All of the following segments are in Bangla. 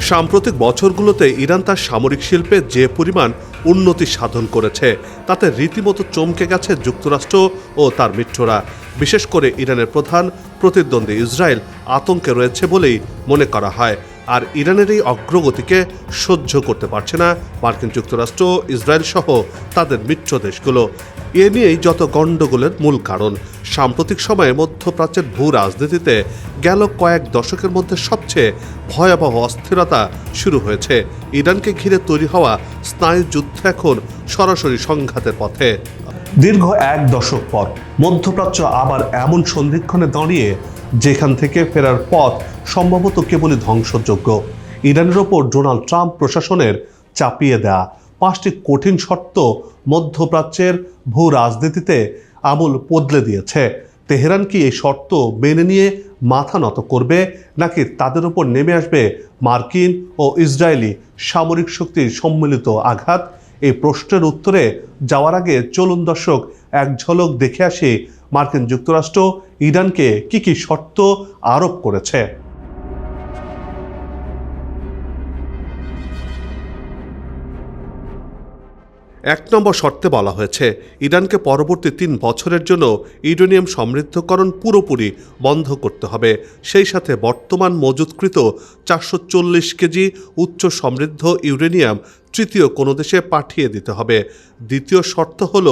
সাম্প্রতিক বছরগুলোতে ইরান তার সামরিক শিল্পে যে পরিমাণ উন্নতি সাধন করেছে তাতে রীতিমতো চমকে গেছে যুক্তরাষ্ট্র ও তার মিত্ররা। বিশেষ করে ইরানের প্রধান প্রতিদ্বন্দ্বী ইসরায়েল আতঙ্কে রয়েছে বলেই মনে করা হয়। আর ইরানের এই অগ্রগতিকে সহ্য করতে পারছে না মার্কিন যুক্তরাষ্ট্র, ইসরায়েল সহ তাদের মিত্র দেশগুলো। এ নিয়েই যত গণ্ডগোলের মূল কারণ। সাম্প্রতিক সময়ে মধ্যপ্রাচ্যের ভূ রাজনীতিতে গেল কয়েক দশকের মধ্যে সবচেয়ে ভয়াবহ অস্থিরতা শুরু হয়েছে। ইরানকে ঘিরে তৈরি হওয়া স্নায়ুযুদ্ধ এখন সরাসরি সংঘাতের পথে। দীর্ঘ এক দশক পর মধ্যপ্রাচ্য আবার এমন সন্ধিক্ষণে দাঁড়িয়ে যেখান থেকে ফেরার পথ সম্ভবত কেবলই ধ্বংসযোগ্য। ইরানের ওপর ডোনাল্ড ট্রাম্প প্রশাসনের চাপিয়ে দেয়া 5টি কঠিন শর্ত মধ্যপ্রাচ্যের ভূ রাজনীতিতে আমূল বদলে দিয়েছে। তেহরান কি এই শর্ত মেনে নিয়ে মাথা নত করবে, নাকি তাদের উপর নেমে আসবে মার্কিন ও ইসরায়েলি সামরিক শক্তির সম্মিলিত আঘাত? এই প্রশ্নের উত্তরে যাওয়ার আগে চলুন দর্শক এক ঝলক দেখে আসি মার্কিন যুক্তরাষ্ট্র ইরানকে কি কি শর্ত আরোপ করেছে। এক নম্বর শর্তে বলা হয়েছে ইরানকে পরবর্তী 3 বছরের জন্য ইউরেনিয়াম সমৃদ্ধকরণ পুরোপুরি বন্ধ করতে হবে। সেই সাথে বর্তমান মজুতকৃত 440 কেজি উচ্চ সমৃদ্ধ ইউরেনিয়াম তৃতীয় কোনো দেশে পাঠিয়ে দিতে হবে। দ্বিতীয় শর্ত হল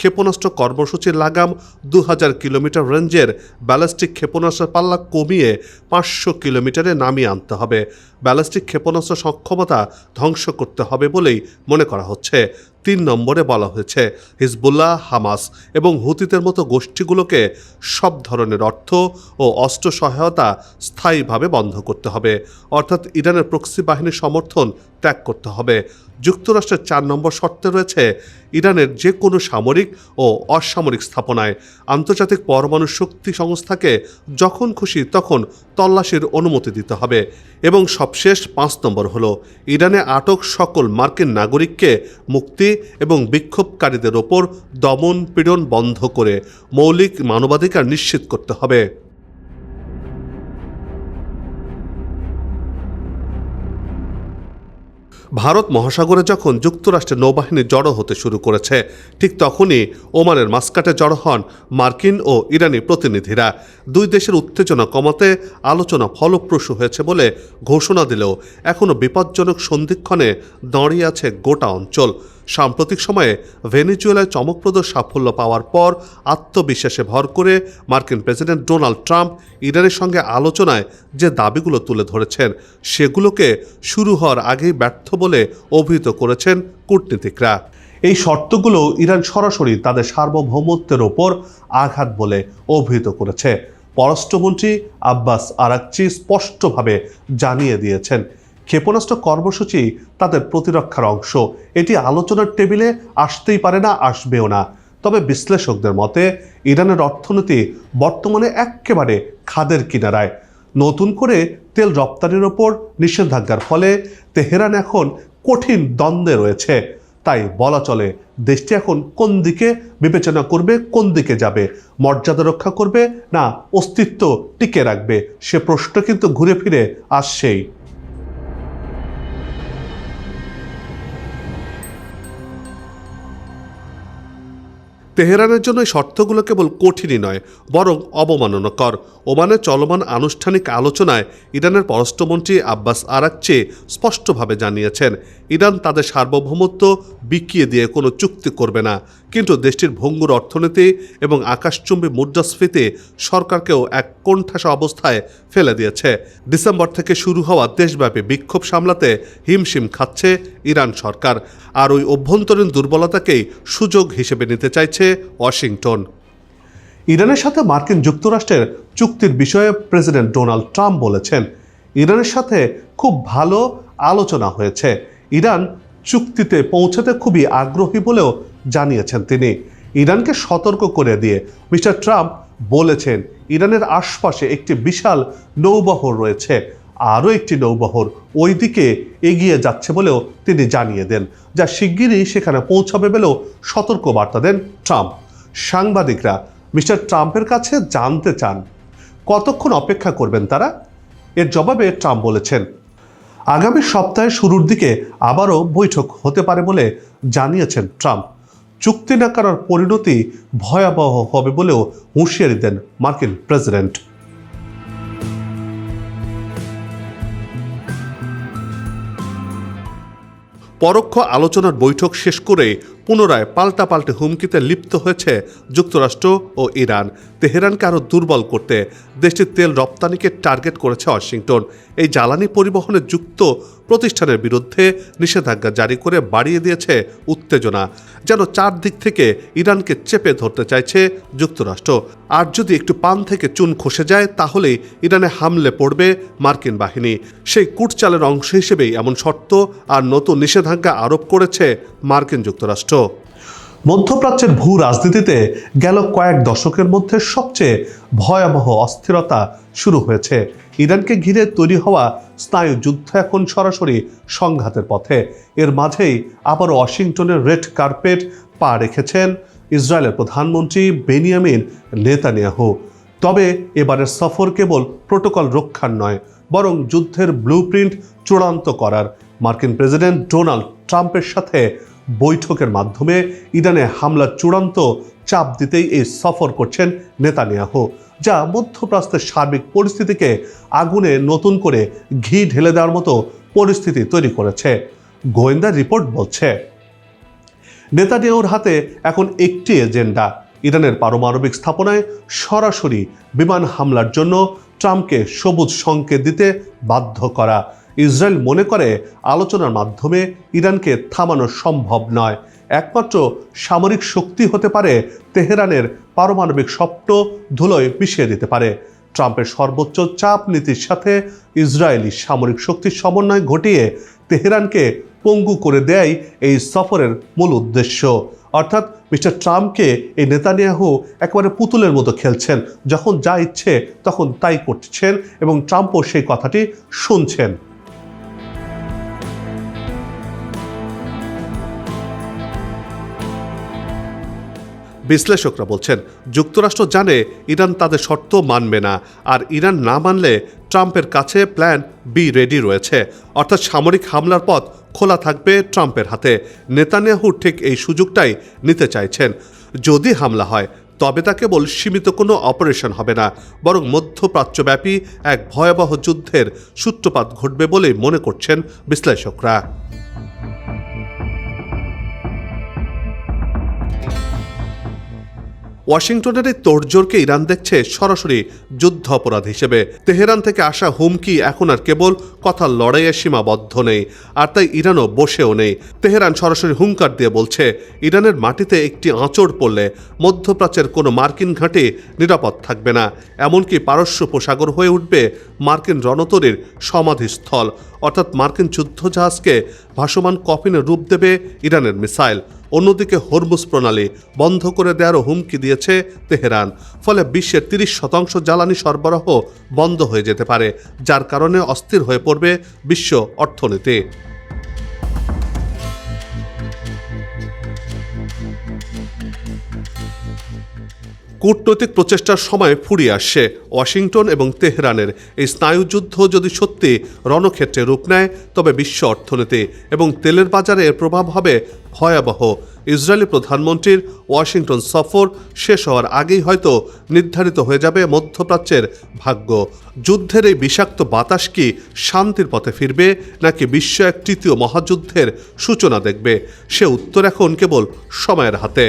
ক্ষেপণাস্ত্র কর্মসূচির লাগাম 2000 কিলোমিটার রেঞ্জের ব্যালিস্টিক ক্ষেপণাস্ত্রের পাল্লা কমিয়ে 500 কিলোমিটারে নামিয়ে আনতে হবে। ব্যালিস্টিক ক্ষেপণাস্ত্র সক্ষমতা ধ্বংস করতে হবে বলেই মনে করা হচ্ছে। 3 নম্বরে বলা হয়েছে হিজবুল্লাহ, হামাস এবং হুতিদের মতো গোষ্ঠীগুলোকে সব ধরনের অর্থ ও অস্ত্র সহায়তা স্থায়ীভাবে বন্ধ করতে হবে, অর্থাৎ ইরানের প্রক্সি বাহিনীর সমর্থন ত্যাগ করতে হবে। যুক্তরাষ্ট্রের 4 নম্বর শর্তে রয়েছে ইরানের যে কোনো সামরিক ও অসামরিক স্থাপনায় আন্তর্জাতিক পরমাণু শক্তি সংস্থাকে যখন খুশি তখন তল্লাশির অনুমতি দিতে হবে। এবং সবশেষ 5 নম্বর হলো ইরানে আটক সকল মার্কিন নাগরিককে মুক্তি এবং বিক্ষোভকারীদের ওপর দমন পীড়ন বন্ধ করে মৌলিক মানবাধিকার নিশ্চিত করতে হবে। ভারত মহাসাগরে যখন যুক্তরাষ্ট্রের নৌবাহিনী জড়ো হতে শুরু করেছে, ঠিক তখনই ওমানের মাস্কাটে জড়ো হন মার্কিন ও ইরানি প্রতিনিধিরা। 2 দেশের উত্তেজনা কমাতে আলোচনা ফলপ্রসূ হয়েছে বলে ঘোষণা দিলেও এখনও বিপজ্জনক সন্ধিক্ষণে দাঁড়িয়ে আছে গোটা অঞ্চল। সাম্প্রতিক সময়ে ভেনেজুয়েলায় চমকপ্রদ সাফল্য পাওয়ার পর আত্মবিশ্বাসে ভর করে মার্কিন প্রেসিডেন্ট ডোনাল্ড ট্রাম্প ইরানের সঙ্গে আলোচনায় যে দাবিগুলো তুলে ধরেছেন সেগুলোকে শুরু হওয়ার আগেই ব্যর্থ বলে অভিহিত করেছেন কূটনীতিকরা। এই শর্তগুলো ইরান সরাসরি তাদের সার্বভৌমত্বের ওপর আঘাত বলে অভিহিত করেছে। পররাষ্ট্রমন্ত্রী আব্বাস আরাকচি স্পষ্টভাবে জানিয়ে দিয়েছেন ক্ষেপণাস্ত্র কর্মসূচি তাদের প্রতিরক্ষার অংশ। এটি আলোচনার টেবিলে আসতেই পারে না, আসবেও না। তবে বিশ্লেষকদের মতে ইরানের অর্থনীতি বর্তমানে একেবারে খাদের কিনারায়। নতুন করে তেল রপ্তানির ওপর নিষেধাজ্ঞার ফলে তেহরান এখন কঠিন দ্বন্দ্বে রয়েছে। তাই বলা চলে দেশটি এখন কোন দিকে বিবেচনা করবে, কোন দিকে যাবে, মর্যাদা রক্ষা করবে না অস্তিত্ব টিকে রাখবে, সে প্রশ্ন কিন্তু ঘুরে ফিরে আসছেই। তেহরানের জন্য এই শর্তগুলো কেবল কঠিনই নয়, বরং অবমাননাকর। ওমানে চলমান আনুষ্ঠানিক আলোচনায় ইরানের পররাষ্ট্রমন্ত্রী আব্বাস আরাকচি স্পষ্টভাবে জানিয়েছেন ইরান তাদের সার্বভৌমত্ব বিকিয়ে দিয়ে কোনো চুক্তি করবে না। কিন্তু দেশটির ভঙ্গুর অর্থনীতি এবং আকাশচুম্বী মুদ্রাস্ফীতি সরকারকেও এক কোণঠাসা অবস্থায় ফেলে দিয়েছে। ডিসেম্বর থেকে শুরু হওয়া দেশব্যাপী বিক্ষোভ সামলাতে হিমশিম খাচ্ছে ইরান সরকার। আর ওই অভ্যন্তরীণ দুর্বলতাকেই সুযোগ হিসেবে নিতে চাইছে ওয়াশিংটন। ইরানের সাথে মার্কিন যুক্তরাষ্ট্রের চুক্তির বিষয়ে প্রেসিডেন্ট ডোনাল্ড ট্রাম্প বলেছেন ইরানের সাথে খুব ভালো আলোচনা হয়েছে। ইরান চুক্তিতে পৌঁছাতে খুবই আগ্রহী বলেও জানিয়েছেন তিনি। ইরানকে সতর্ক করে দিয়ে মিস্টার ট্রাম্প বলেছেন ইরানের আশপাশে একটি বিশাল নৌবহর রয়েছে, আরও একটি নৌবহর ওই দিকে এগিয়ে যাচ্ছে বলেও তিনি জানিয়ে দেন, যা শিগগিরই সেখানে পৌঁছাবে বলেও সতর্ক বার্তা দেন ট্রাম্প। সাংবাদিকরা মিস্টার ট্রাম্পের কাছে জানতে চান কতক্ষণ অপেক্ষা করবেন তারা। এর জবাবে ট্রাম্প বলেছেন আগামী সপ্তাহের শুরুর দিকে আবারও বৈঠক হতে পারে বলে জানিয়েছেন ট্রাম্প। চুক্তি না করার পরিণতি ভয়াবহ হবে বলেও হুঁশিয়ারি দেন মার্কিন প্রেসিডেন্ট। পরোক্ষ আলোচনার বৈঠক শেষ করে পুনরায় পাল্টাপাল্টে হুমকিতে লিপ্ত হয়েছে যুক্তরাষ্ট্র ও ইরান। তেহরানকে আরও দুর্বল করতে দেশটির তেল রপ্তানিকে টার্গেট করেছে ওয়াশিংটন। এই জ্বালানি পরিবহনে যুক্ত প্রতিষ্ঠানের বিরুদ্ধে নিষেধাজ্ঞা জারি করে বাড়িয়ে দিয়েছে উত্তেজনা, যেন চারদিক থেকে ইরানকে চেপে ধরতে চাইছে যুক্তরাষ্ট্র। আর যদি একটু পান থেকে চুন খসে যায় তাহলেই ইরানে হামলে পড়বে মার্কিন বাহিনী। সেই কূটচালের অংশ হিসেবেই এমন শর্ত আর নতুন নিষেধাজ্ঞা আরোপ করেছে মার্কিন যুক্তরাষ্ট্র। মধ্যপ্রাচ্যের ভূ রাজনীতিতে গেল কয়েক দশকের মধ্যে সবচেয়ে ভয়াবহ অস্থিরতা শুরু হয়েছে। ইরানকে ঘিরে তৈরি হওয়া স্নায়ু যুদ্ধ এখন সরাসরি সংঘাতের পথে। এর মাঝেই আবারও ওয়াশিংটনের রেড কার্পেট পা রেখেছেন ইসরায়েলের প্রধানমন্ত্রী বেনিয়ামিন নেতানিয়াহু। তবে এবারের সফর কেবল প্রোটোকল রক্ষার নয়, বরং যুদ্ধের ব্লুপ্রিন্ট চূড়ান্ত করার। মার্কিন প্রেসিডেন্ট ডোনাল্ড ট্রাম্পের সাথে বৈঠকের মাধ্যমে ইরানে হামলার চূড়ান্ত চাপ দিতেই এই সফর করছেন নেতানিয়াহু, যা মধ্যপ্রাচ্যের সার্বিক পরিস্থিতিকে আগুনে নতুন করে ঘি ঢেলে দেওয়ার মতো পরিস্থিতি তৈরি করেছে। গোয়েন্দা রিপোর্ট বলছে নেতানিয়াহুর হাতে এখন একটি এজেন্ডা, ইরানের পারমাণবিক স্থাপনায় সরাসরি বিমান হামলার জন্য ট্রাম্পকে সবুজ সংকেত দিতে বাধ্য করা। ইসরায়েল মনে করে আলোচনার মাধ্যমে ইরানকে থামানো সম্ভব নয়। একমাত্র সামরিক শক্তি হতে পারে তেহরানের পারমাণবিক স্বপ্ন ধুলোয় মিশিয়ে দিতে পারে। ট্রাম্পের সর্বোচ্চ চাপ নীতির সাথে ইসরায়েলি সামরিক শক্তির সমন্বয় ঘটিয়ে তেহরানকে পঙ্গু করে দেয়াই এই সফরের মূল উদ্দেশ্য। অর্থাৎ মিস্টার ট্রাম্পকে এই নেতানিয়াহু একেবারে পুতুলের মতো খেলছেন, যখন যা ইচ্ছে তখন তাই করছেন এবং ট্রাম্পও সেই কথাটি শুনছেন। বিশ্লেষকরা বলছেন যুক্তরাষ্ট্র জানে ইরান তাদের শর্ত মানবে না, আর ইরান না মানলে ট্রাম্পের কাছে প্ল্যান বি রেডি রয়েছে। অর্থাৎ সামরিক হামলার পথ খোলা থাকবে ট্রাম্পের হাতে। নেতানিয়াহু ঠিক এই সুযোগটাই নিতে চাইছেন। যদি হামলা হয় তবে তা কেবল সীমিত কোনো অপারেশন হবে না, বরং মধ্যপ্রাচ্যব্যাপী এক ভয়াবহ যুদ্ধের সূত্রপাত ঘটবে বলেই মনে করছেন বিশ্লেষকরা। ওয়াশিংটনের এই তোড়জোড়কে ইরান দেখছে সরাসরি যুদ্ধ অপরাধ হিসেবে। তেহরান থেকে আসা হুমকি এখন আর কেবল কথার লড়াইয়ে সীমাবদ্ধ নেই, আর তাই ইরানও বসেও নেই। তেহরান সরাসরি হুঙ্কার দিয়ে বলছে ইরানের মাটিতে একটি আঁচড় পড়লে মধ্যপ্রাচ্যের কোনো মার্কিন ঘাঁটি নিরাপদ থাকবে না। এমনকি পারস্য উপসাগর হয়ে উঠবে মার্কিন রণতরীর সমাধিস্থল। অর্থাৎ মার্কিন যুদ্ধজাহাজকে ভাসমান কফিনের রূপ দেবে ইরানের মিসাইল। অন্যদিকে হরমুজ প্রণালী বন্ধ করে দেওয়ারও হুমকি দিয়েছে তেহরান। ফলে বিশ্বের 30% জ্বালানি সরবরাহ বন্ধ হয়ে যেতে পারে, যার কারণে অস্থির হয়ে পড়বে বিশ্ব অর্থনীতি। কূটনৈতিক প্রচেষ্টার সময় ফুরিয়ে আসছে ওয়াশিংটন এবং তেহরানের এই স্নায়ুযুদ্ধ যদি সত্যি রণক্ষেত্রে রূপ নেয়, তবে বিশ্ব অর্থনীতি এবং তেলের বাজারে এর প্রভাব হবে ভয়াবহ। ইসরায়েলি প্রধানমন্ত্রীর ওয়াশিংটন সফর শেষ হওয়ার আগেই হয়তো নির্ধারিত হয়ে যাবে মধ্যপ্রাচ্যের ভাগ্য। যুদ্ধের এই বিষাক্ত বাতাস কি শান্তির পথে ফিরবে, নাকি বিশ্ব এক তৃতীয় মহাযুদ্ধের সূচনা দেখবে? সে উত্তর এখন কেবল সময়ের হাতে।